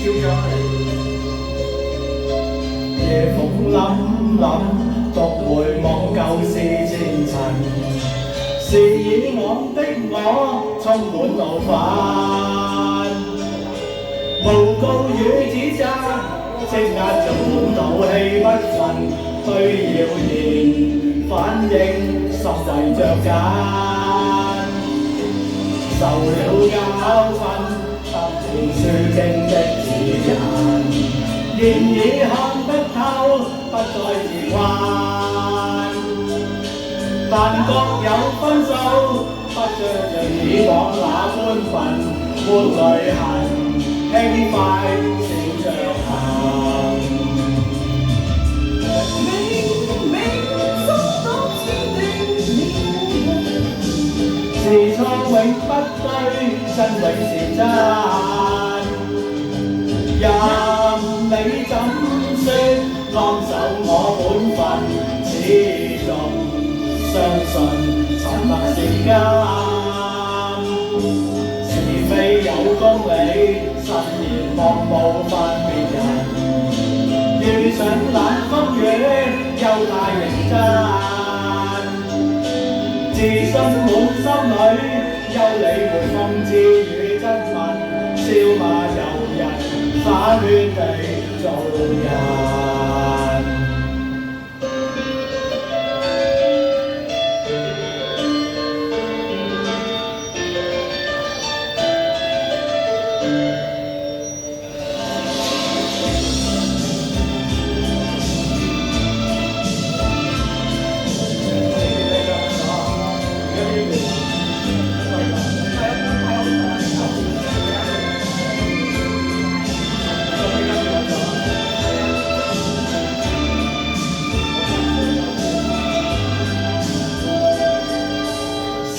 夜風凜凜，獨回望舊事前塵。是以往的我充滿怒憤，無告與指責，積壓着滿肚氣不憤，對謠言反應心為着緊，受了教訓，得了書經的指引，現已看得透，不再自困。但各有分數，不像以往那般笨，沒淚痕，輕快笑着行。明明心當堅定，是錯永不對，真永是真。任你怎說，安守我本分，始終相信沉默是金，是非有公理，慎言莫冒犯別人。遇上冷風雨，又太認真，自信滿心裏，休理會諷刺與質問，笑罵由人，灑脱地做人。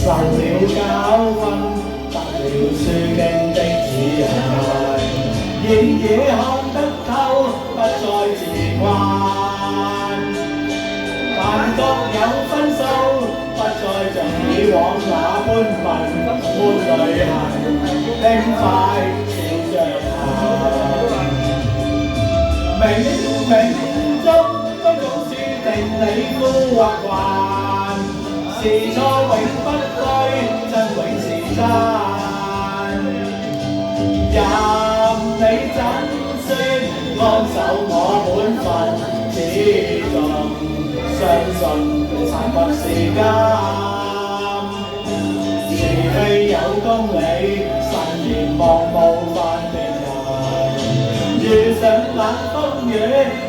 受了教訓，得了書經的指引，現已看得透，不再自困。但各有分數，不再像以往那般笨，沒淚痕，輕快笑着行。冥冥中早注定你孤或還，是錯永不對，真永是真。任你怎說，安守我本分，始終相信沉默是金。是非有公理，慎言莫冒犯別人。遇上冷風雨，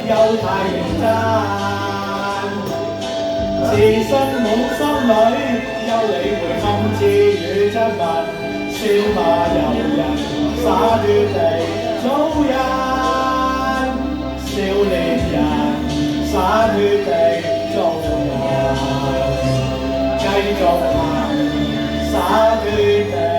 又太認真。自信滿心裏，休理會諷刺與質問，笑罵由人，灑脱地做人。少年人，灑脱地做人，繼續行，灑脱地。